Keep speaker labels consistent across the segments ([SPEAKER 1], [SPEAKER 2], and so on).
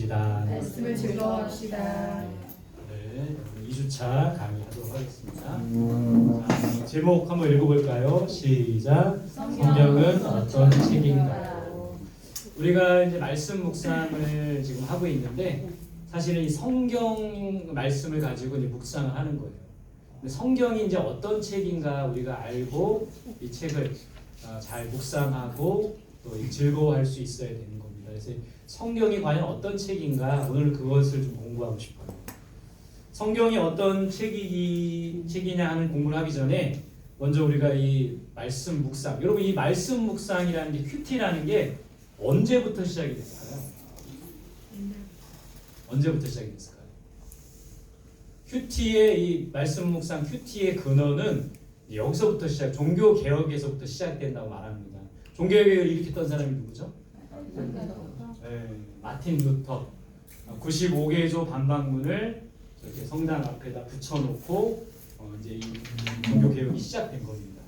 [SPEAKER 1] 즐거워합시다.
[SPEAKER 2] 말씀을 즐거워합시다.
[SPEAKER 1] 네, 2주차 강의하도록 하겠습니다. 자, 제목 한번 읽어볼까요? 시작. 성경은 어떤 책인가요? 우리가 이제 말씀 묵상을 지금 하고 있는데 사실은 이 성경 말씀을 가지고 이제 묵상을 하는 거예요. 근데 성경이 이제 어떤 책인가 우리가 알고 이 책을 잘 묵상하고 또 즐거워할 수 있어야 되는 겁니다. 그래서 성경이 과연 어떤 책인가 오늘 그것을 좀 공부하고 싶어요. 성경이 어떤 책이냐 하는 공부를 하기 전에 먼저 우리가 이 말씀 묵상, 여러분 이 말씀 묵상이라는 게 큐티라는 게 언제부터 시작이 됐을까요? 언제부터 시작이 됐을까요? 큐티의 이 말씀 묵상 큐티의 근원은 여기서부터 시작, 종교 개혁에서부터 시작된다고 말합니다. 종교 개혁을 일으켰던 사람이 누구죠? 네, 마틴 루터. 95개조 반박문을 이렇게 성당 앞에다 붙여놓고 이제 이 종교 개혁이 시작된 겁니다.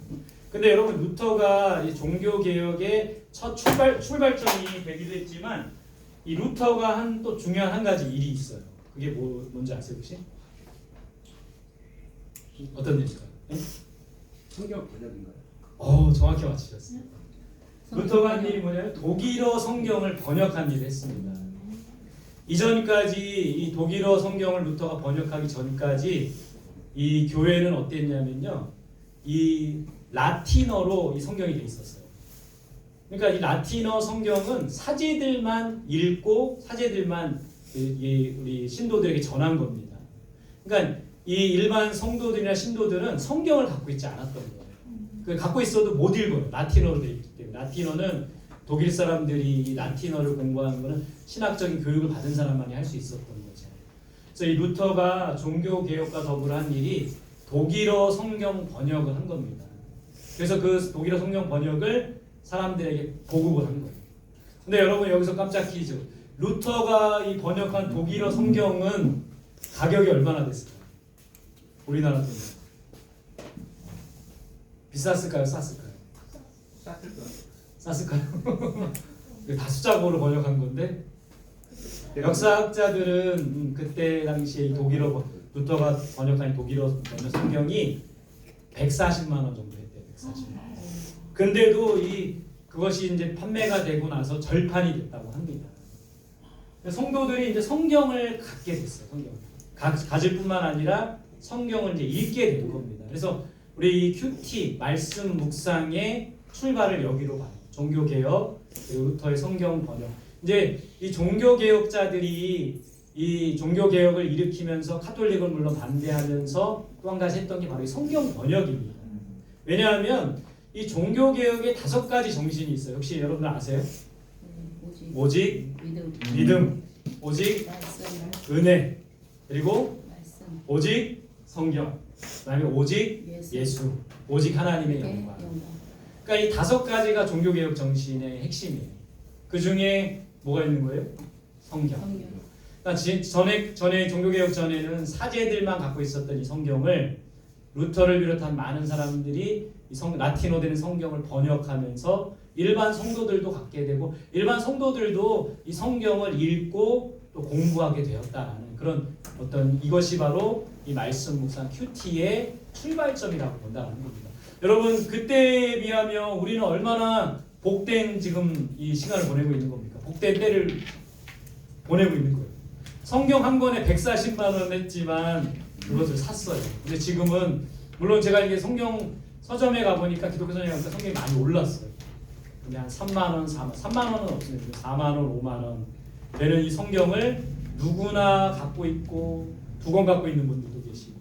[SPEAKER 1] 근데 여러분 루터가 이 종교 개혁의 첫 출발점이 되기도 했지만 이 루터가 한 또 중요한 한 가지 일이 있어요. 그게 뭔지 아세요 혹시? 어떤 일일까요? 네?
[SPEAKER 3] 성경 번역인가요?
[SPEAKER 1] 정확히 맞추셨어요. 루터가 한 일이 뭐냐면 독일어 성경을 번역한 일을 했습니다. 이전까지 이 독일어 성경을 루터가 번역하기 전까지 이 교회는 어땠냐면요, 이 라틴어로 이 성경이 돼 있었어요. 그러니까 이 라틴어 성경은 사제들만 읽고 사제들만 우리 신도들에게 전한 겁니다. 그러니까 이 일반 성도들이나 신도들은 성경을 갖고 있지 않았던 거예요. 갖고 있어도 못 읽어요. 라틴어로 돼 있기 때문에. 라틴어는 독일 사람들이 이 라틴어를 공부하는 거는 신학적인 교육을 받은 사람만이 할 수 있었던 거죠. 그래서 이 루터가 종교 개혁과 더불어 한 일이 독일어 성경 번역을 한 겁니다. 그래서 그 독일어 성경 번역을 사람들에게 보급을 한 거예요. 근데 여러분 여기서 깜짝 퀴즈. 루터가 이 번역한 독일어 성경은 가격이 얼마나 됐을까요? 우리나라 돈으로. 비쌌을까요? 쌌을까요? 쌌을까요? 다 숫자고로 번역한 건데 역사학자들은 그때 당시에 독일어 루터가 번역한 독일어 번역 성경이 140만 원 정도 했대요. 140만 원. 근데도 그것이 이제 판매가 되고 나서 절판이 됐다고 합니다. 성도들이 이제 성경을 갖게 됐어요. 성경 가질 뿐만 아니라 성경을 이제 읽게 된 겁니다. 그래서 우리 이 큐티 말씀 묵상의 출발을 여기로 봐요. 종교 개혁, 루터의 성경 번역. 이제 이 종교 개혁자들이 이 종교 개혁을 일으키면서 카톨릭을 물론 반대하면서 또 한 가지 했던 게 바로 이 성경 번역입니다. 왜냐하면 이 종교 개혁에 5가지 정신이 있어요. 혹시 여러분 아세요? 오직 믿음, 오직 은혜, 그리고 오직 성경, 그다음에 오직 예수, 오직 하나님의 영광. 그러니까 이 5가지가 종교 개혁 정신의 핵심이에요. 그 중에 뭐가 있는 거예요? 성경. 그러니까 전에 종교 개혁 전에는 사제들만 갖고 있었던 이 성경을 루터를 비롯한 많은 사람들이 라틴어 되는 성경을 번역하면서 일반 성도들도 갖게 되고 일반 성도들도 이 성경을 읽고 또 공부하게 되었다라는 그런 어떤 이것이 바로 이 말씀 묵상 큐티의 출발점이라고 본다는 겁니다. 여러분 그때에 비하면 우리는 얼마나 복된 지금 이 시간을 보내고 있는 겁니까? 복된 때를 보내고 있는 거예요. 성경 한 권에 140만 원 했지만 그것을 샀어요. 근데 지금은 물론 제가 이게 성경 서점에 가보니까 기독교 서점에 가보니까 성경이 많이 올랐어요. 근데 한 3만 원, 3만 원은 없습니다. 4만 원, 5만 원 되는 이 성경을 누구나 갖고 있고 2권 갖고 있는 분들도 계시고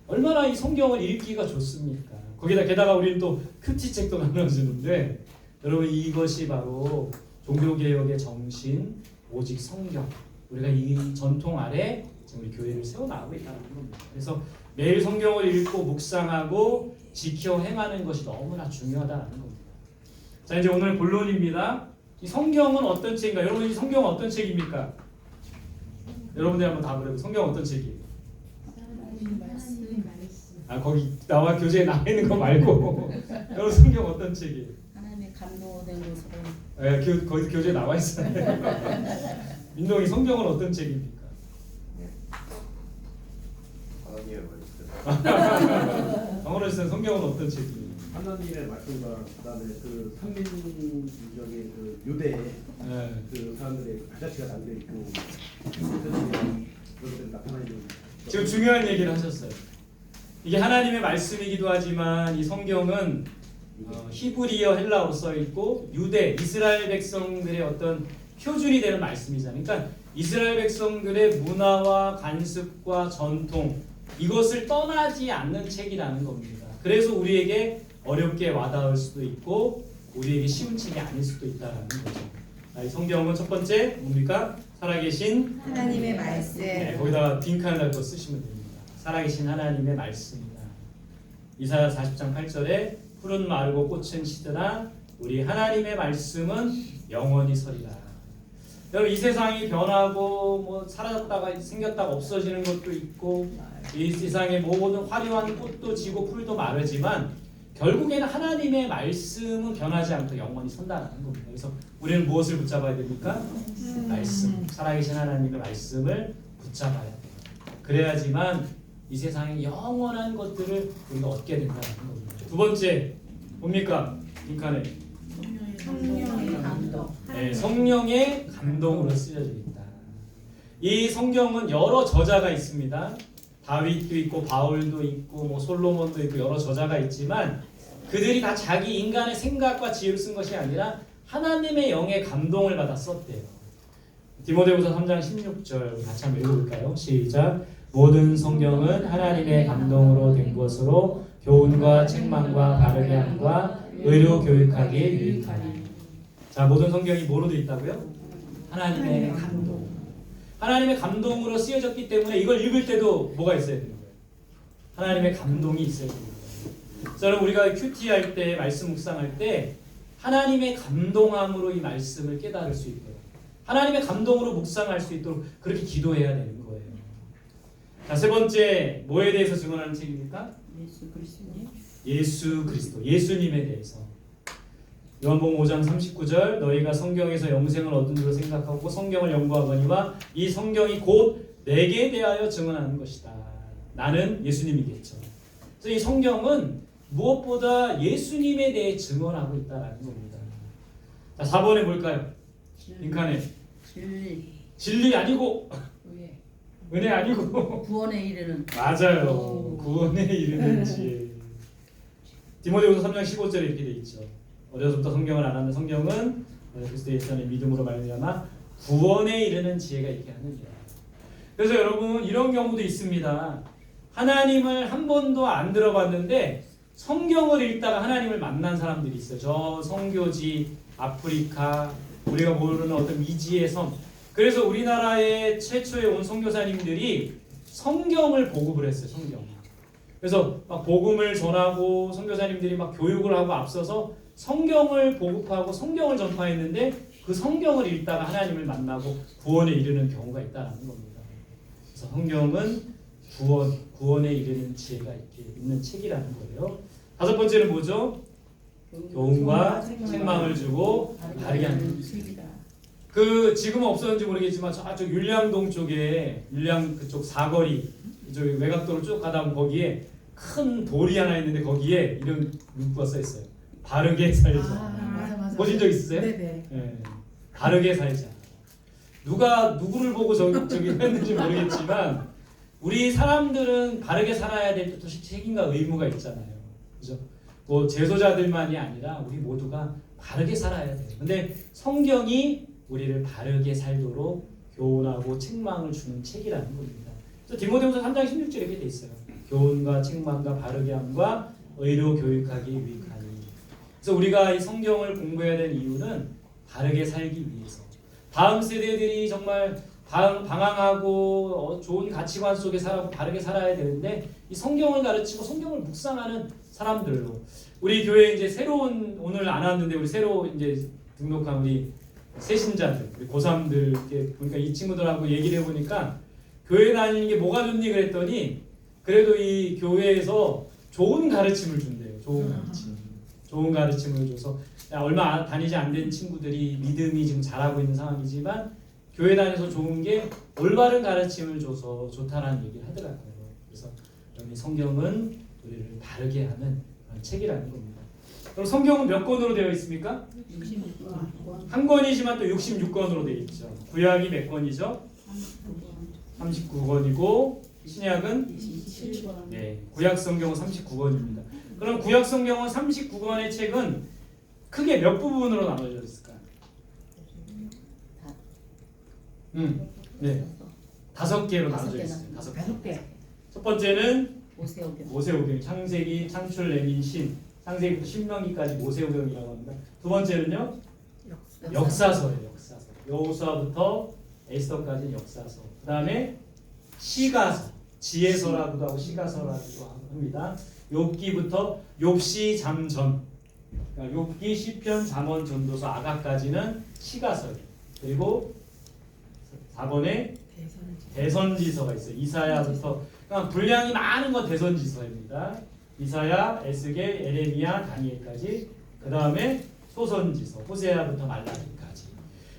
[SPEAKER 1] 얼마나 이 성경을 읽기가 좋습니까? 거기다 게다가 우리는 또 큐티 책도 나눠주는데 여러분 이것이 바로 종교개혁의 정신, 오직 성경. 우리가 이 전통 아래 지금 우리 교회를 세워나가고 있다는 겁니다. 그래서 매일 성경을 읽고 묵상하고 지켜 행하는 것이 너무나 중요하다는 겁니다. 자 이제 오늘 본론입니다. 이 성경은 어떤 책인가? 여러분 이 성경은 어떤 책입니까? 여러분들 한번 답을 해보세요. 성경은 어떤 책이에요? 거기 나와 교재에 나와 있는 거 말고 여러분 성경 어떤 책이에요?
[SPEAKER 2] 하나님의 감동된 것으로.
[SPEAKER 1] 거기 교재에 나와 있어요. 민동이 성경은 어떤 책입니까?
[SPEAKER 3] 하나님의 말씀.
[SPEAKER 1] 정원호 씨는 성경은 어떤 책이에요?
[SPEAKER 3] 하나님의 말씀과 그다음에 그 삼민족의 그 유대
[SPEAKER 1] 네.
[SPEAKER 3] 그 사람들의 가자치가 담겨 있고 그것들이 나타나는
[SPEAKER 1] 지금 중요한 얘기를 하셨어요. 이게 하나님의 말씀이기도 하지만 이 성경은 히브리어 헬라어로 써 있고 유대 이스라엘 백성들의 어떤 표준이 되는 말씀이잖아요. 그러니까 이스라엘 백성들의 문화와 관습과 전통 이것을 떠나지 않는 책이라는 겁니다. 그래서 우리에게 어렵게 와닿을 수도 있고 우리에게 쉬운 책이 아닐 수도 있다는 거죠. 이 성경은 첫 번째 뭡니까? 살아계신
[SPEAKER 2] 하나님의 말씀.
[SPEAKER 1] 네, 거기다가 빈칸을 또 쓰시면 됩니다. 살아계신 하나님의 말씀이다. 이사야 40장 8절에 푸른 마르고 꽃은 시드나 우리 하나님의 말씀은 영원히 서리라. 여러분 이 세상이 변하고 뭐 사라졌다가 생겼다가 없어지는 것도 있고 이 세상의 모든 화려한 꽃도 지고 풀도 마르지만 결국에는 하나님의 말씀은 변하지 않고 영원히 선다는 겁니다. 그래서 우리는 무엇을 붙잡아야 됩니까? 말씀, 살아계신 하나님의 말씀을 붙잡아야 돼요. 그래야지만 이 세상의 영원한 것들을 우리가 얻게 된다는 겁니다. 두 번째 뭡니까? 빈칸에
[SPEAKER 2] 성령의 감동.
[SPEAKER 1] 네, 성령의 감동으로 쓰여져 있다. 이 성경은 여러 저자가 있습니다. 다윗도 있고 바울도 있고 뭐 솔로몬도 있고 여러 저자가 있지만 그들이 다 자기 인간의 생각과 지혜를 쓴 것이 아니라 하나님의 영의 감동을 받아 썼대요. 디모데후서 3장 16절 같이 한번 읽어볼까요? 시작. 모든 성경은 하나님의 감동으로 된 것으로 교훈과 책망과 바르게 함과 의로 교육하기에 유익하니. 자, 모든 성경이 뭐로 되어 있다고요? 하나님의 감동. 하나님의 감동으로 쓰여졌기 때문에 이걸 읽을 때도 뭐가 있어야 되는 거예요? 하나님의 감동이 있어야 되는 거예요. 저는 우리가 큐티 할 때 말씀 묵상할 때 하나님의 감동함으로 이 말씀을 깨달을 수 있도록 하나님의 감동으로 묵상할 수 있도록 그렇게 기도해야 되는 거예요. 자, 세 번째 뭐에 대해서 증언하는 책입니까?
[SPEAKER 2] 예수 그리스도님.
[SPEAKER 1] 예수 그리스도, 예수님에 대해서. 요한복음 5장 39절 너희가 성경에서 영생을 얻은 줄로 생각하고 성경을 연구하거니와 이 성경이 곧 내게 대하여 증언하는 것이다. 나는 예수님이겠죠. 그래서 이 성경은 무엇보다 예수님에 대해 증언하고 있다는 겁니다. 자, 4번에 뭘까요? 빈칸에 진리 아니고 은혜 아니고
[SPEAKER 4] 구원에 이르는
[SPEAKER 1] 맞아요. 구원에 이르는 지혜. 디모데후서 3장 15절에 이렇게 돼 있죠. 어려서부터 성경을 알았는 성경은 그리스도 예수 안에 믿음으로 말미암아 구원에 이르는 지혜가 있게 하느니라. 그래서 여러분 이런 경우도 있습니다. 하나님을 한 번도 안 들어봤는데 성경을 읽다가 하나님을 만난 사람들이 있어요. 저 성교지 아프리카 우리가 모르는 어떤 미지의 섬. 그래서 우리나라에 최초에 온 선교사님들이 성경을 보급을 했어요. 성경. 그래서 막 복음을 전하고 선교사님들이 막 교육을 하고 앞서서 성경을 보급하고 성경을 전파했는데 그 성경을 읽다가 하나님을 만나고 구원에 이르는 경우가 있다는 겁니다. 그래서 성경은 구원에 이르는 지혜가 있는 책이라는 거예요. 다섯 번째는 뭐죠? 교훈과 책망을 주고 바르게 하는 책이다. 그 지금은 없었는지 모르겠지만 저쪽 율량동 쪽에 율량 그쪽 사거리 이쪽 외곽도로 쭉 가다 보면 거기에 큰 돌이 하나 있는데 거기에 이런 문구가 써 있어요. 바르게 살자.
[SPEAKER 2] 맞아.
[SPEAKER 1] 보신 적 있으세요?
[SPEAKER 2] 네네.
[SPEAKER 1] 네. 바르게 살자. 누가 누구를 보고 저기 했는지 모르겠지만 우리 사람들은 바르게 살아야 될 또 책임과 의무가 있잖아요. 그죠? 뭐 제소자들만이 아니라 우리 모두가 바르게 살아야 돼요. 근데 성경이 우리를 바르게 살도록 교훈하고 책망을 주는 책이라는 겁니다. 그래서 디모데후서 3장 16절에 이렇게 돼 있어요. 교훈과 책망과 바르게 함과 의로 교육하기 유익하니. 그래서 우리가 이 성경을 공부해야 되는 이유는 바르게 살기 위해서. 다음 세대들이 정말 방황하고 좋은 가치관 속에 살아고 바르게 살아야 되는데 이 성경을 가르치고 성경을 묵상하는 사람들로 우리 교회 이제 새로운 오늘 안 왔는데 우리 새로 이제 등록한 우리 새신자들, 우리 고3들 이렇게 보니까 이 친구들하고 얘기를 해보니까 교회 다니는 게 뭐가 좋니 그랬더니 그래도 이 교회에서 좋은 가르침을 준대요. 좋은 가르침. 좋은 가르침을 줘서 얼마 다니지 안 된 친구들이 믿음이 지금 자라고 있는 상황이지만 교회 다녀서 좋은 게 올바른 가르침을 줘서 좋다라는 얘기를 하더라고요. 그래서 여기 성경은 우리를 바르게 하는 그런 책이라는 겁니다. 그럼 성경은 몇 권으로 되어 있습니까?
[SPEAKER 2] 66권.
[SPEAKER 1] 한 권이지만 또 66권으로 되어 있죠. 구약이 몇 권이죠? 39권이고 신약은
[SPEAKER 2] 27권.
[SPEAKER 1] 네, 구약 성경은 39권입니다. 그럼 구약 성경은 39권의 책은 크게 몇 부분으로 나눠져 있을까요? 네, 5개로 나눠져 있어요. 5개.
[SPEAKER 2] 5개.
[SPEAKER 1] 첫 번째는
[SPEAKER 2] 모세오경.
[SPEAKER 1] 모세오경, 창세기, 창출, 레민, 신, 창세기부터 신명기까지 모세오경이라고 합니다. 두 번째는요, 역사서예요. 역사서. 여호수아부터 에스더까지는 역사서. 그 다음에 시가서, 지혜서라고도 하고 시가서라고도 합니다. 욥기부터 욥시, 잠전, 그러니까 욥기, 시편, 잠언, 전도서, 아가까지는 시가서예요. 그리고 4번에 대선지서가 있어요. 이사야부터 그러니까 분량이 많은 건 대선지서입니다. 이사야, 에스겔, 에레미야, 다니엘까지. 그 다음에 소선지서, 호세아부터 말라기까지.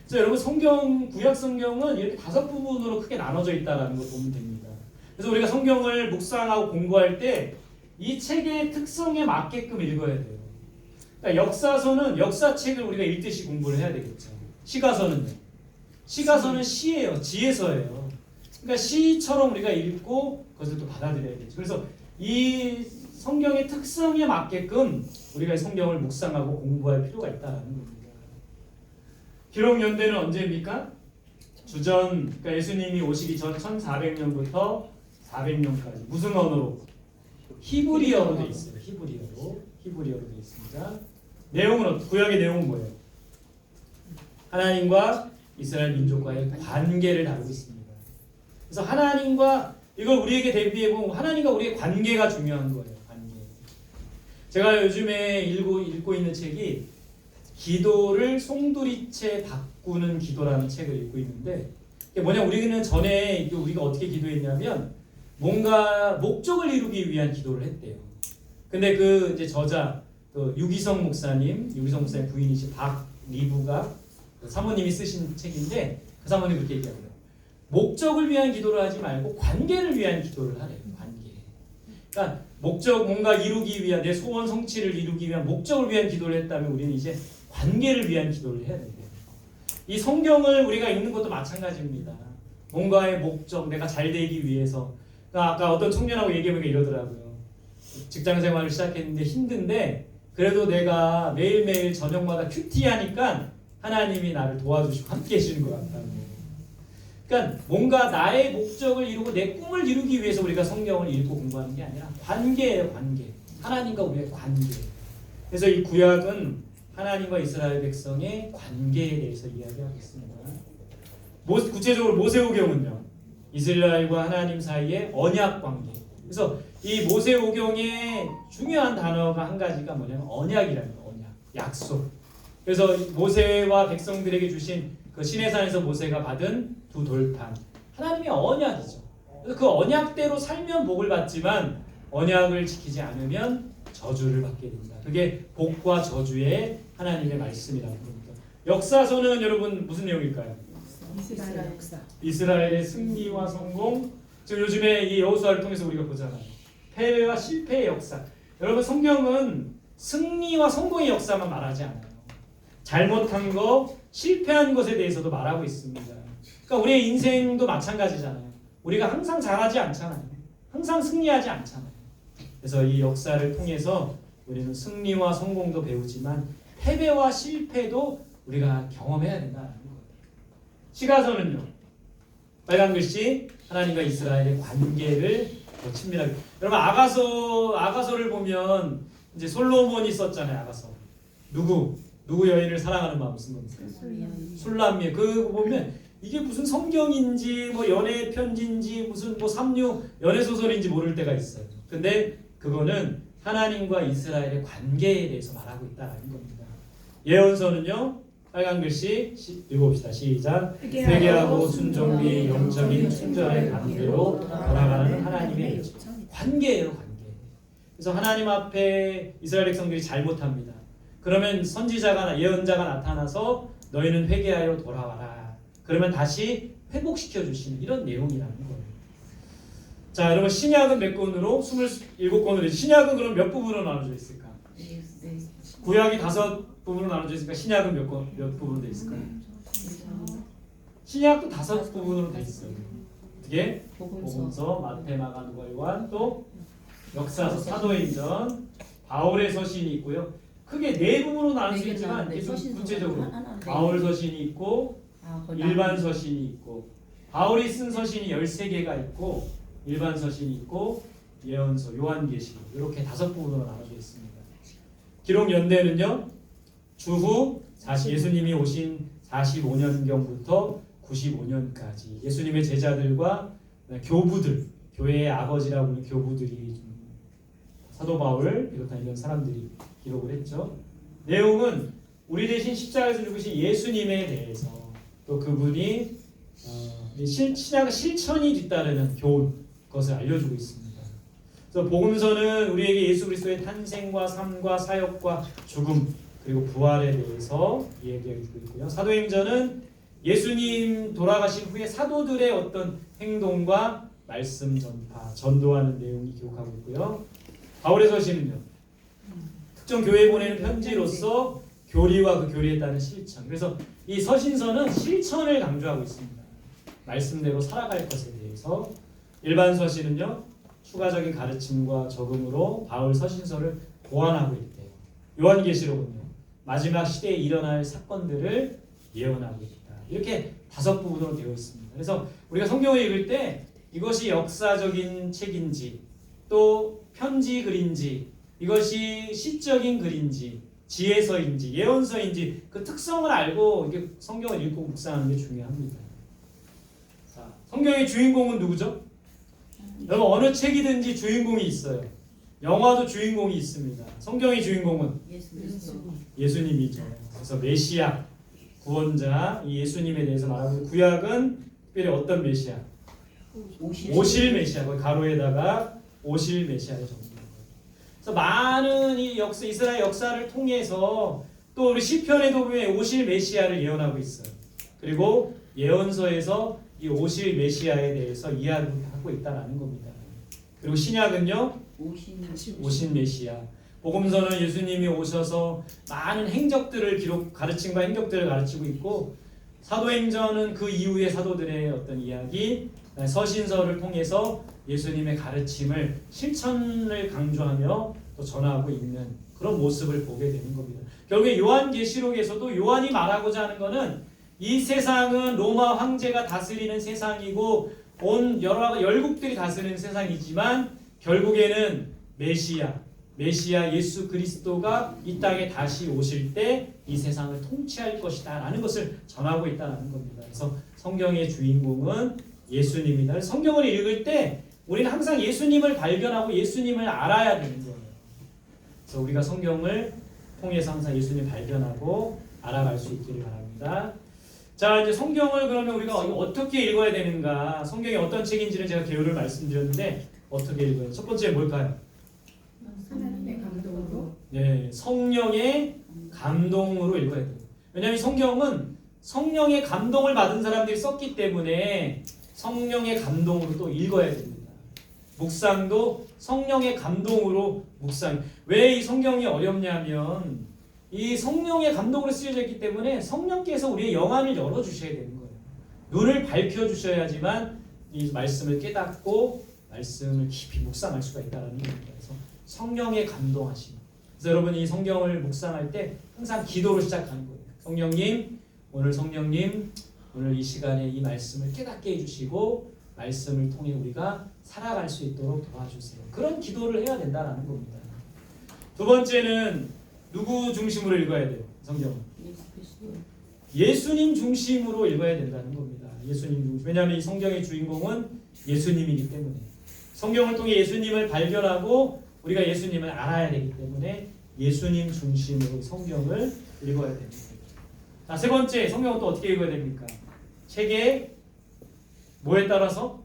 [SPEAKER 1] 그래서 여러분 성경, 구약 성경은 이렇게 5부분으로 크게 나눠져 있다라는 걸 보면 됩니다. 그래서 우리가 성경을 묵상하고 공부할 때 이 책의 특성에 맞게끔 읽어야 돼요. 그러니까 역사서는 역사책을 우리가 읽듯이 공부를 해야 되겠죠. 시가서는요. 시가서는 시예요. 지혜서예요. 그러니까 시처럼 우리가 읽고 그것을 또 받아들여야겠죠. 그래서 이 성경의 특성에 맞게끔 우리가 성경을 묵상하고 공부할 필요가 있다는 겁니다. 기록 연대는 언제입니까? 주전, 그러니까 예수님이 오시기 전 1400년부터 400년까지. 무슨 언어로? 히브리어로 돼 있어요. 히브리어로 돼 있습니다. 내용은 구약의 내용은 뭐예요? 하나님과 이스라엘 민족과의 관계를 다루고 있습니다. 그래서 하나님과 이걸 우리에게 대비해 보면 하나님과 우리의 관계가 중요한 거예요. 관계. 제가 요즘에 읽고 있는 책이 기도를 송두리째 바꾸는 기도라는 책을 읽고 있는데 이게 뭐냐 우리는 전에 우리가 어떻게 기도했냐면 뭔가 목적을 이루기 위한 기도를 했대요. 근데 그 이제 저자 유기성 목사님 부인이신 박리부가 사모님이 쓰신 책인데 그 사모님 그렇게 얘기하고요. 목적을 위한 기도를 하지 말고 관계를 위한 기도를 하래요. 관계. 그러니까 목적 뭔가 이루기 위한 내 소원 성취를 이루기 위한 목적을 위한 기도를 했다면 우리는 이제 관계를 위한 기도를 해야 돼요. 이 성경을 우리가 읽는 것도 마찬가지입니다. 뭔가의 목적, 내가 잘 되기 위해서. 그러니까 아까 어떤 청년하고 얘기해보니까 이러더라고요. 직장 생활을 시작했는데 힘든데 그래도 내가 매일매일 저녁마다 큐티하니까 하나님이 나를 도와주시고 함께 해주는 것 같다고. 그러니까 뭔가 나의 목적을 이루고 내 꿈을 이루기 위해서 우리가 성경을 읽고 공부하는 게 아니라 관계예요. 관계. 하나님과 우리의 관계. 그래서 이 구약은 하나님과 이스라엘 백성의 관계에 대해서 이야기하고 있습니다. 구체적으로 모세오경은요. 이스라엘과 하나님 사이의 언약 관계. 그래서 이 모세오경의 중요한 단어가 한 가지가 뭐냐면 언약이라는 거예요. 언약. 약속. 그래서 모세와 백성들에게 주신 그 시내산에서 모세가 받은 두 돌판. 하나님의 언약이죠. 그래서 그 언약대로 살면 복을 받지만 언약을 지키지 않으면 저주를 받게 됩니다. 그게 복과 저주의 하나님의 말씀이라고 합니다. 역사서는 여러분 무슨 내용일까요?
[SPEAKER 2] 이스라엘 역사.
[SPEAKER 1] 이스라엘의 승리와 성공. 지금 요즘에 이 여호수아를 통해서 우리가 보잖아요. 패배와 실패의 역사. 여러분 성경은 승리와 성공의 역사만 말하지 않아요. 잘못한 거, 실패한 것에 대해서도 말하고 있습니다. 그러니까 우리의 인생도 마찬가지잖아요. 우리가 항상 잘하지 않잖아요. 항상 승리하지 않잖아요. 그래서 이 역사를 통해서 우리는 승리와 성공도 배우지만 패배와 실패도 우리가 경험해야 된다는 거예요. 시가서는요. 빨간 글씨 하나님과 이스라엘의 관계를 더 친밀하게. 여러분 아가서를 보면 이제 솔로몬이 썼잖아요. 아가서. 누구 여인을 사랑하는 마음 쓴 겁니까? 술람미. 그거 보면 이게 무슨 성경인지 뭐 연애 편지인지 무슨 뭐 삼류 연애 소설인지 모를 때가 있어요. 근데 그거는 하나님과 이스라엘의 관계에 대해서 말하고 있다는 겁니다. 예언서는요. 빨간 글씨 읽어봅시다. 시작. 회개하고 순종의 영적인 충전의 관계로 돌아가는 하나님의 일. 관계예요. 관계. 그래서 하나님 앞에 이스라엘 백성들이 잘못합니다. 그러면 선지자가 예언자가 나타나서 너희는 회개하여 돌아와라. 그러면 다시 회복시켜 주시는 이런 내용이라는 거예요. 자, 여러분 신약은 몇 권으로? 27권으로. 신약은 그럼 몇 부분으로 나눠져 있을까? 구약이 5부분으로 나눠져 있으니까 신약은 몇 부분으로 돼 있을까요? 신약도 5부분으로 돼 있어요. 어떻게? 복음서, 마태, 마가, 누가, 요한, 또 역사서, 사도행전, 바울의 서신이 있고요. 크게 4부분으로 나눌 수 있지만 이게 좀 구체적으로 바울 서신이 있고 일반 서신이 있고 바울이 쓴 서신이 13개가 있고 일반 서신이 있고 예언서, 요한계시록 이렇게 5부분으로 나눠져 있습니다. 기록 연대는요. 주후 예수님이 오신 45년경부터 95년까지 예수님의 제자들과 교부들, 교회의 아버지라고 하는 교부들이 사도 바울 비롯한 이런 사람들이 기록을 했죠. 내용은 우리 대신 십자가에서 죽으신 예수님에 대해서 또 그분이 신약의 실천이 뒤따르는 교훈 그것을 알려주고 있습니다. 그래서 복음서는 우리에게 예수 그리스도의 탄생과 삶과 사역과 죽음 그리고 부활에 대해서 이야기해주고 있고요. 사도행전은 예수님 돌아가신 후에 사도들의 어떤 행동과 말씀 전파, 전도하는 내용이 기록하고 있고요. 바울의 서신은요. 특정 교회에 보내는 편지로서 교리와 그 교리에 따른 실천. 그래서 이 서신서는 실천을 강조하고 있습니다. 말씀대로 살아갈 것에 대해서. 일반 서신은요. 추가적인 가르침과 적응으로 바울 서신서를 보완하고 있대요. 요한계시록은요. 마지막 시대에 일어날 사건들을 예언하고 있다. 이렇게 5부분으로 되어 있습니다. 그래서 우리가 성경을 읽을 때 이것이 역사적인 책인지 또 편지 글인지 이것이 시적인 글인지 지혜서인지 예언서인지 그 특성을 알고 이게 성경을 읽고 묵상하는 게 중요합니다. 자, 성경의 주인공은 누구죠? 여러분 어느 책이든지 주인공이 있어요. 영화도 주인공이 있습니다. 성경의 주인공은 예수님이죠. 그래서 메시아, 구원자, 이 예수님에 대해서 말하고 구약은 특별히 어떤 메시아? 오실 메시아, 가로에다가 오실 메시아를 정리한 거예요. 그래서 많은 이 이스라엘 역사를 통해서 또 우리 시편에도 보면 오실 메시아를 예언하고 있어요. 그리고 예언서에서 이 오실 메시아에 대해서 이야기하고 있다라는 겁니다. 그리고 신약은요, 오신 메시아. 복음서는 예수님이 오셔서 많은 행적들을 가르침과 행적들을 가르치고 있고 사도행전은 그 이후의 사도들의 어떤 이야기, 서신서를 통해서 예수님의 가르침을 실천을 강조하며 또 전하고 있는 그런 모습을 보게 되는 겁니다. 결국에 요한계시록에서도 요한이 말하고자 하는 것은 이 세상은 로마 황제가 다스리는 세상이고 온 여러 열국들이 다스리는 세상이지만 결국에는 메시아 예수 그리스도가 이 땅에 다시 오실 때 이 세상을 통치할 것이다 라는 것을 전하고 있다는 겁니다. 그래서 성경의 주인공은 예수님이다. 성경을 읽을 때 우리는 항상 예수님을 발견하고 예수님을 알아야 되는 거예요. 그래서 우리가 성경을 통해서 항상 예수님을 발견하고 알아갈 수 있기를 바랍니다. 자, 이제 성경을 그러면 우리가 어떻게 읽어야 되는가? 성경이 어떤 책인지는 제가 개요를 말씀드렸는데 어떻게 읽어요? 첫 번째 뭘까요?
[SPEAKER 2] 하나님의 감동으로.
[SPEAKER 1] 네, 성령의 감동으로 읽어야 돼요. 왜냐하면 성경은 성령의 감동을 받은 사람들이 썼기 때문에 성령의 감동으로 또 읽어야 됩니다. 묵상도 성령의 감동으로 묵상. 왜 이 성경이 어렵냐면 이 성령의 감동으로 쓰여져 있기 때문에 성령께서 우리의 영안을 열어주셔야 되는 거예요. 눈을 밝혀주셔야지만 이 말씀을 깨닫고 말씀을 깊이 묵상할 수가 있다는 겁니다. 그래서 성령의 감동하심. 그래서 여러분 이 성경을 묵상할 때 항상 기도로 시작하는 거예요. 성령님 오늘 이 시간에 이 말씀을 깨닫게 해주시고 말씀을 통해 우리가 살아갈 수 있도록 도와주세요. 그런 기도를 해야 된다는 겁니다. 두 번째는 누구 중심으로 읽어야 돼요? 성경은 예수님 중심으로 읽어야 된다는 겁니다. 예수님 중심. 왜냐하면 이 성경의 주인공은 예수님이기 때문에 성경을 통해 예수님을 발견하고 우리가 예수님을 알아야 되기 때문에 예수님 중심으로 성경을 읽어야 됩니다. 자, 세 번째, 성경은 또 어떻게 읽어야 됩니까? 책의 뭐에 따라서?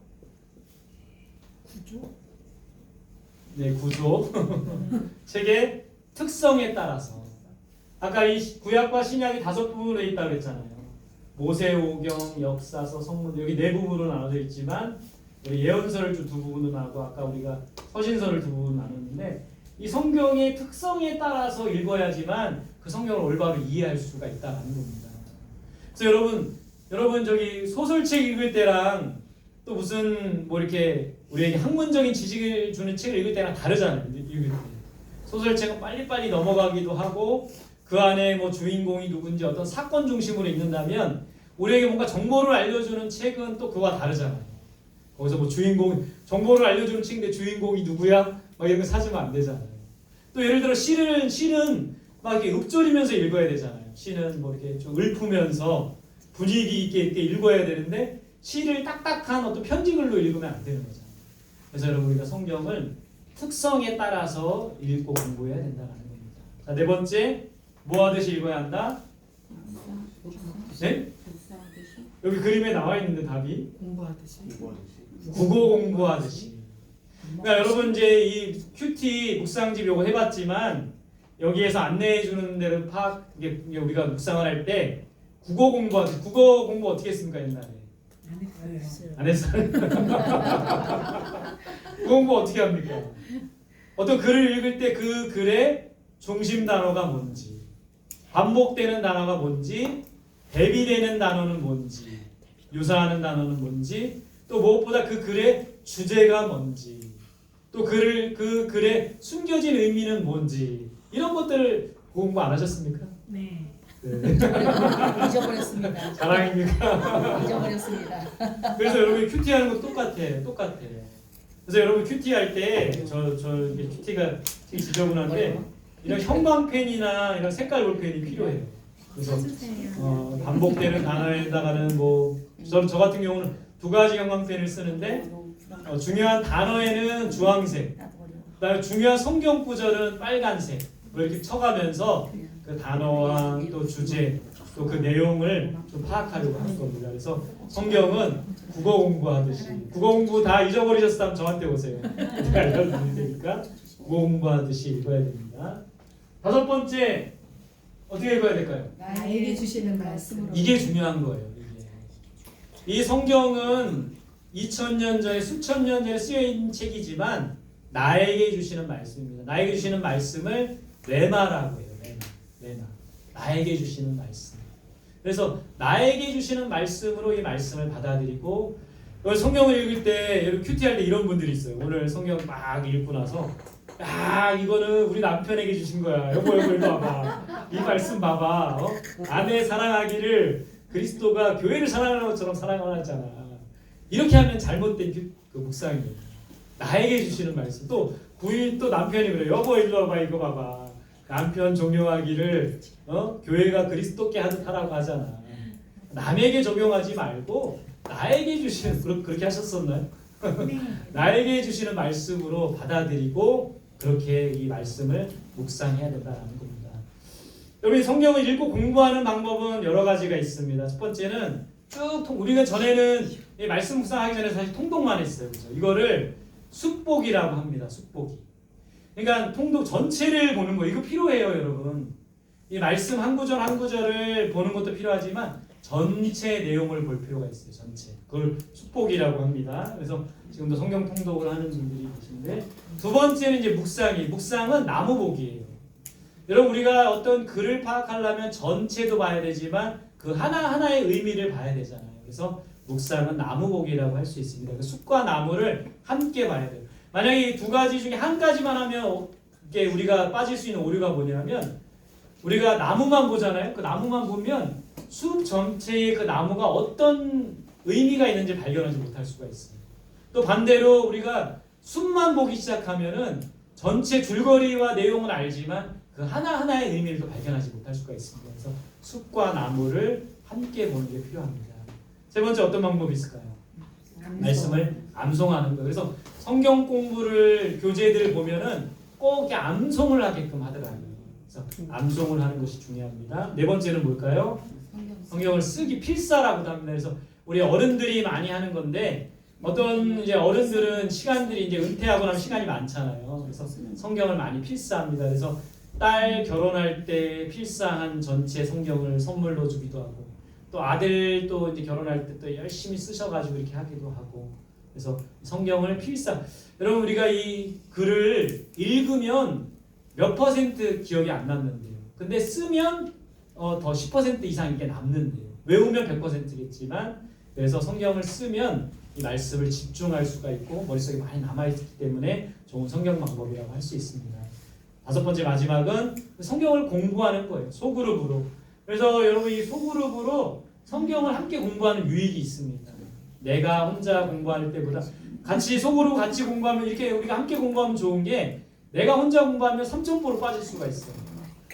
[SPEAKER 2] 구조?
[SPEAKER 1] 네, 구조. 책의 특성에 따라서. 아까 이 구약과 신약이 5부분으로 있다고 했잖아요. 모세오경, 역사서, 성문 여기 네 부분으로 나눠져 있지만 우리 예언서를 두 부분으로 나누고 아까 우리가 서신서를 두 부분으로 나눴는데 이 성경의 특성에 따라서 읽어야지만 그 성경을 올바로 이해할 수가 있다는 겁니다. 그래서 여러분 저기 소설책 읽을 때랑 또 무슨 뭐 이렇게 우리에게 학문적인 지식을 주는 책을 읽을 때랑 다르잖아요. 읽을 때 소설책은 빨리빨리 넘어가기도 하고 그 안에 뭐 주인공이 누군지 어떤 사건 중심으로 읽는다면 우리에게 뭔가 정보를 알려주는 책은 또 그와 다르잖아요. 거기서 뭐 정보를 알려주는 책인데 주인공이 누구야? 막 이런 거 사주면 안 되잖아요. 또 예를 들어 시는 막 이렇게 읊조리면서 읽어야 되잖아요. 시는 뭐 이렇게 좀 읊으면서 분위기 있게 이렇게 읽어야 되는데 시를 딱딱한 어떤 편지글로 읽으면 안 되는 거잖아요. 그래서 여러분 우리가 성경을 특성에 따라서 읽고 공부해야 된다는 겁니다. 자, 네 번째 뭐 하듯이 읽어야 한다? 네? 여기 그림에 나와 있는데 답이
[SPEAKER 2] 공부하듯이.
[SPEAKER 1] 국어 공부하듯이. 그러니까 여러분 이제 이 큐티 묵상집 요거 해봤지만 여기에서 안내해 주는 대로 이게 우리가 묵상을 할 때 국어 공부 어떻게 했습니까 옛날에? 안 했어요. 국어 공부 어떻게 합니까? 어떤 글을 읽을 때 그 글의 중심 단어가 뭔지, 반복되는 단어가 뭔지, 대비되는 단어는 뭔지, 유사하는 단어는 뭔지, 또 무엇보다 그 글의 주제가 뭔지, 또 그 글의 숨겨진 의미는 뭔지 이런 것들을 공부 안 하셨습니까?
[SPEAKER 2] 네.
[SPEAKER 1] 네.
[SPEAKER 2] 잊어버렸습니다.
[SPEAKER 1] 자랑입니까?
[SPEAKER 2] 잊어버렸습니다.
[SPEAKER 1] 그래서 여러분이 큐티 하는 거 똑같아. 그래서 여러분 큐티 할 때 이게 큐티가 되게 지저분한데 이런 형광펜이나 이런 색깔 볼펜이 필요해요. 그래서 반복되는 단어에다가는 저 같은 경우는 두 가지 형광펜을 쓰는데 중요한 단어에는 주황색, 그다음에 중요한 성경 구절은 빨간색 이렇게 쳐가면서 그 단어와 또 주제 또 그 내용을 좀 파악하려고 하는 겁니다. 그래서 성경은 국어 공부하듯이 국어 공부 다 잊어버리셨다면 저한테 오세요. 제가 알려드릴 테니까 국어 공부하듯이 읽어야 됩니다. 다섯 번째 어떻게 읽어야 될까요?
[SPEAKER 2] 나에게 주시는 말씀으로.
[SPEAKER 1] 이게 중요한 거예요. 이 성경은 2000년 전에 수천 년 전에 쓰여있는 책이지만 나에게 주시는 말씀입니다. 나에게 주시는 말씀을 레마라고 해요. 레마. 나에게 주시는 말씀. 그래서 나에게 주시는 말씀으로 이 말씀을 받아들이고 성경을 읽을 때 여러분 큐티할 때 이런 분들이 있어요. 오늘 성경 막 읽고 나서 이거는 우리 남편에게 주신 거야. 여보 이리 와봐. 이 말씀 봐봐. 아내 사랑하기를 그리스도가 교회를 사랑하는 것처럼 사랑하잖아. 이렇게 하면 잘못된 그 묵상이에요. 나에게 주시는 말씀. 또 부인 또 남편이 그래요. 여보 이리 와봐. 이거 봐봐. 남편 종용하기를 교회가 그리스도께 하듯 하라고 하잖아. 남에게 적용하지 말고 나에게 주시는 그렇게 하셨었나요?
[SPEAKER 2] 네.
[SPEAKER 1] 나에게 주시는 말씀으로 받아들이고 그렇게 이 말씀을 묵상해야 된다는 겁니다. 여러분 성경을 읽고 공부하는 방법은 여러 가지가 있습니다. 첫 번째는 우리가 전에는 이 말씀 묵상하기 전에 사실 통독만 했어요. 그렇죠? 이거를 숙복이라고 합니다. 숙복이. 그러니까 통독 전체를 보는 거 이거 필요해요, 여러분. 이 말씀 한 구절 한 구절을 보는 것도 필요하지만 전체 내용을 볼 필요가 있어요. 전체. 그걸 숙복이라고 합니다. 그래서 지금도 성경 통독을 하는 분들이 계신데 두 번째는 이제 묵상은 나무보기예요. 여러분 우리가 어떤 글을 파악하려면 전체도 봐야 되지만 그 하나하나의 의미를 봐야 되잖아요. 그래서 묵상은 나무보기라고 할 수 있습니다. 그 숲과 나무를 함께 봐야 돼요. 만약에 이 두 가지 중에 한 가지만 하면 이게 우리가 빠질 수 있는 오류가 뭐냐면 우리가 나무만 보잖아요. 그 나무만 보면 숲 전체의 그 나무가 어떤 의미가 있는지 발견하지 못할 수가 있습니다. 또 반대로 우리가 숲만 보기 시작하면은 전체 줄거리와 내용은 알지만 그 하나하나의 의미를 또 발견하지 못할 수가 있습니다. 그래서 숲과 나무를 함께 보는 게 필요합니다. 세 번째 어떤 방법이 있을까요? 말씀을 암송하는 거예요. 그래서 성경 공부를 교재들을 보면은 꼭 이렇게 암송을 하게끔 하더라고요. 그래서 암송을 하는 것이 중요합니다. 네 번째는 뭘까요? 성경을 쓰기 필사라고도 합니다. 그래서 우리 어른들이 많이 하는 건데 어떤 이제 어른들은 시간들이 이제 은퇴하고 나면 시간이 많잖아요. 그래서 성경을 많이 필사합니다. 그래서 딸 결혼할 때 필사한 전체 성경을 선물로 주기도 하고 또 아들도 이제 결혼할 때 또 열심히 쓰셔가지고 이렇게 하기도 하고. 그래서 성경을 필사. 여러분 우리가 이 글을 읽으면 몇 퍼센트 기억이 안 남는데요. 근데 쓰면 더 10% 이상 이게 남는데요. 외우면 100%겠지만 그래서 성경을 쓰면 이 말씀을 집중할 수가 있고 머릿속에 많이 남아있기 때문에 좋은 성경 방법이라고 할 수 있습니다. 다섯 번째 마지막은 성경을 공부하는 거예요. 소그룹으로. 그래서 여러분 이 소그룹으로 성경을 함께 공부하는 유익이 있습니다. 내가 혼자 공부할 때보다 같이 소그룹 같이 공부하면 이렇게 우리가 함께 공부하면 좋은 게 내가 혼자 공부하면 3점포로 빠질 수가 있어요.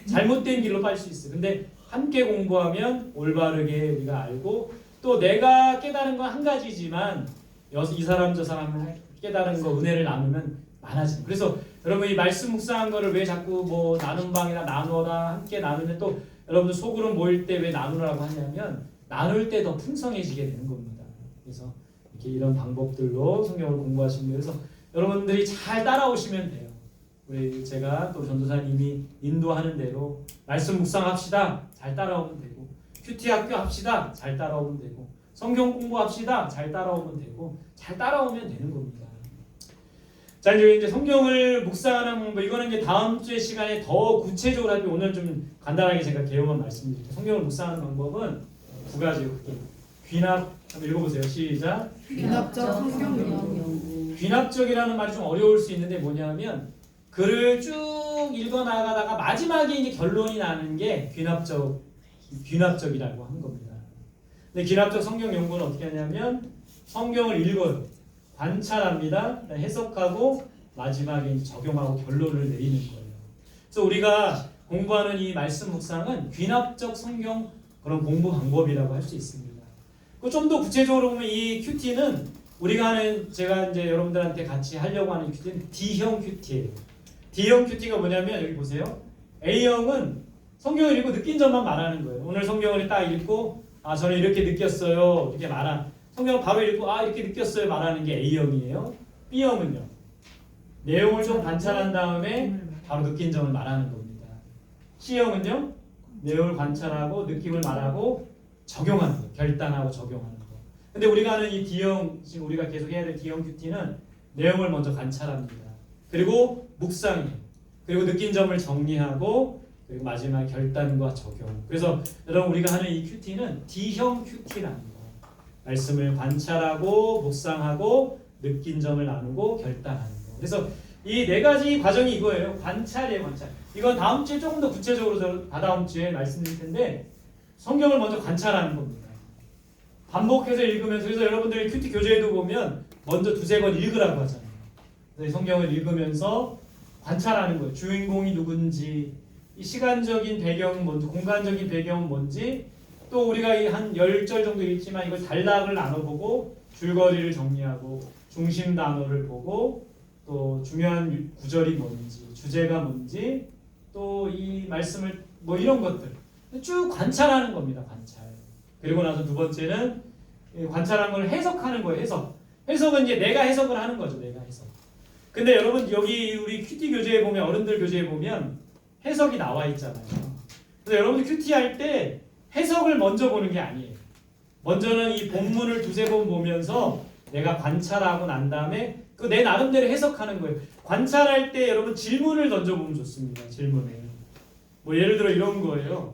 [SPEAKER 1] 잘못된 길로 빠질 수 있어요. 근데 함께 공부하면 올바르게 우리가 알고 또 내가 깨달은 건 한 가지지만 이 사람 저 사람 깨달은 거 은혜를 나누면 많아집니다. 그래서 여러분 이 말씀 묵상한 거를 왜 자꾸 뭐 나눈 방이나 나누어라 함께 나누면 또 여러분들 속으로 모일 때 왜 나누라고 하냐면 나눌 때 더 풍성해지게 되는 겁니다. 그래서 이렇게 이런 방법들로 성경을 공부하시면 돼요. 그래서 여러분들이 잘 따라오시면 돼요. 우리 제가 또 전도사님이 인도하는 대로 말씀 묵상합시다. 잘 따라오면 되고 큐티 학교 합시다. 잘 따라오면 되고 성경 공부합시다. 잘 따라오면 되고 잘 따라오면 되는 겁니다. 자 이제 성경을 묵상하는 방법 이거는 이제 다음 주의 시간에 더 구체적으로 할 때 오늘 좀 간단하게 제가 개요만 말씀드릴게요. 성경을 묵상하는 방법은 두 가지로 크게 귀납 한번 읽어보세요. 시작.
[SPEAKER 2] 귀납적 성경 연구.
[SPEAKER 1] 귀납적이라는 말이 좀 어려울 수 있는데 뭐냐면 글을 쭉 읽어 나가다가 마지막에 이제 결론이 나는 게 귀납적이라고 하는 겁니다. 근데 귀납적 성경 연구는 어떻게 하냐면 성경을 읽어요. 관찰합니다. 해석하고 마지막에 이제 적용하고 결론을 내리는 거예요. 그래서 우리가 공부하는 이 말씀 묵상은 귀납적 성경 그런 공부 방법이라고 할 수 있습니다. 좀 더 구체적으로 보면 이 큐티는 우리가 하는 제가 이제 여러분들한테 같이 하려고 하는 큐티는 D형 큐티예요. D형 큐티가 뭐냐면 여기 보세요. A형은 성경을 읽고 느낀 점만 말하는 거예요. 오늘 성경을 딱 읽고 아 저는 이렇게 느꼈어요. 이렇게 성경을 바로 읽고 아 이렇게 느꼈어요 말하는 게 A형이에요. B형은요. 내용을 좀 관찰한 다음에 바로 느낀 점을 말하는 겁니다. C형은요. 내용을 관찰하고 느낌을 말하고 적용하는 거. 결단하고 적용하는 거. 근데 우리가 하는 이 D형 지금 우리가 계속 해야 될 D형 큐티는 내용을 먼저 관찰합니다. 그리고 묵상해요. 그리고 느낀 점을 정리하고 그리고 마지막 결단과 적용. 그래서 여러분 우리가 하는 이 큐티는 D형 큐티라는 거. 말씀을 관찰하고 묵상하고 느낀 점을 나누고 결단하는 거. 그래서 이 네 가지 과정이 이거예요. 관찰이에요, 관찰. 이건 다음 주에 조금 더 구체적으로 다다음 주에 말씀드릴 텐데 성경을 먼저 관찰하는 겁니다. 반복해서 읽으면서 그래서 여러분들이 큐티 교재에도 보면 먼저 두세 번 읽으라고 하잖아요. 그래서 성경을 읽으면서 관찰하는 거예요. 주인공이 누군지, 이 시간적인 배경은 뭔지, 공간적인 배경은 뭔지, 또 우리가 한 10절 정도 읽지만 이걸 단락을 나눠보고 줄거리를 정리하고 중심 단어를 보고 또 중요한 구절이 뭔지, 주제가 뭔지, 또 이 말씀을 뭐 이런 것들 쭉 관찰하는 겁니다. 관찰. 그리고 나서 두 번째는 관찰한 걸 해석하는 거예요. 해석은 이제 내가 해석을 하는 거죠. 내가 해석. 근데 여러분 여기 우리 큐티 교재에 보면 어른들 교재에 보면 해석이 나와 있잖아요. 그래서 여러분들 큐티 할 때 해석을 먼저 보는 게 아니에요. 먼저는 이 본문을 두세 번 보면서 내가 관찰하고 난 다음에 그 내 나름대로 해석하는 거예요. 관찰할 때 여러분 질문을 던져보면 좋습니다. 질문을. 뭐 예를 들어 이런 거예요.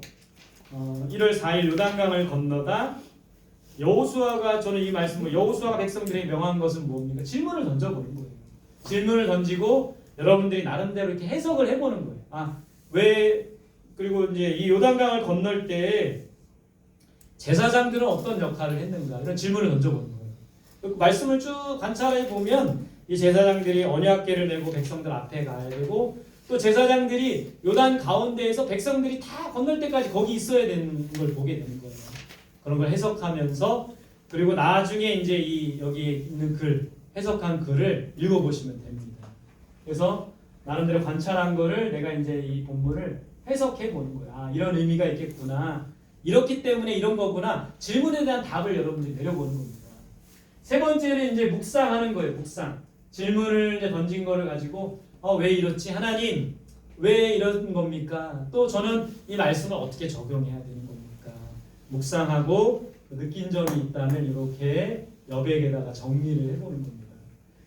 [SPEAKER 1] 1월 4일 요단강을 건너다 여호수아가 저는 이 말씀 여호수아가 백성들에게 명한 것은 뭡니까? 질문을 던져보는 거예요. 질문을 던지고 여러분들이 나름대로 이렇게 해석을 해보는 거예요. 왜 그리고 이제 이 요단강을 건널 때 제사장들은 어떤 역할을 했는가 이런 질문을 던져보는 거예요. 말씀을 쭉 관찰해 보면 이 제사장들이 언약궤를 메고 백성들 앞에 가야 되고 또 제사장들이 요단 가운데에서 백성들이 다 건널 때까지 거기 있어야 되는 걸 보게 되는 거예요. 그런 걸 해석하면서 그리고 나중에 이제 이 여기에 있는 글 해석한 글을 읽어보시면 됩니다. 그래서 나름대로 관찰한 거를 내가 이제 이 본문을 해석해 보는 거야. 이런 의미가 있겠구나. 이렇기 때문에 이런 거구나. 질문에 대한 답을 여러분들이 내려보는 겁니다. 세 번째는 이제 묵상하는 거예요. 묵상. 질문을 이제 던진 거를 가지고 왜 이렇지? 하나님 왜 이런 겁니까? 또 저는 이 말씀을 어떻게 적용해야 되는 겁니까? 묵상하고 느낀 점이 있다면 이렇게 여백에다가 정리를 해보는 겁니다.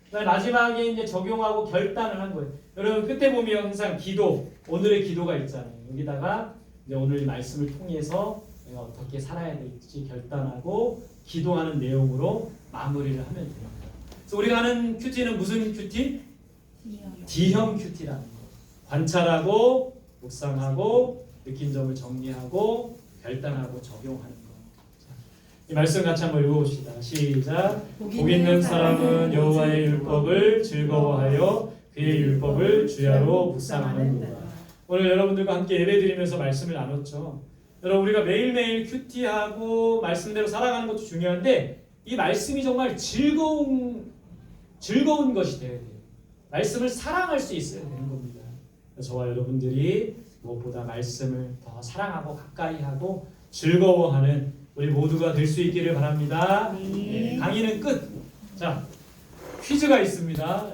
[SPEAKER 1] 그다음에 마지막에 이제 적용하고 결단을 한 거예요. 여러분 끝에 보면 항상 기도, 오늘의 기도가 있잖아요. 여기다가 이제 오늘 이 말씀을 통해서 내가 어떻게 살아야 될지 결단하고 기도하는 내용으로 마무리를 하면 됩니다. 그래서 우리가 하는 큐티는 무슨 큐티? D형 큐티라는 거. 관찰하고 묵상하고 느낀 점을 정리하고 결단하고 적용하는 거. 자, 이 말씀 같이 한번 읽어봅시다. 시작. 복 있는 사람은 여호와의 율법을 즐거워하여 그의 율법을 주야로 묵상하는도다. 오늘 여러분들과 함께 예배드리면서 말씀을 나눴죠. 여러분 우리가 매일매일 큐티하고 말씀대로 살아가는 것도 중요한데 이 말씀이 정말 즐거운 것이 되어야 돼요. 말씀을 사랑할 수 있어야 되는 겁니다. 저와 여러분들이 무엇보다 말씀을 더 사랑하고 가까이 하고 즐거워하는 우리 모두가 될 수 있기를 바랍니다.
[SPEAKER 2] 네.
[SPEAKER 1] 강의는 끝. 자, 퀴즈가 있습니다.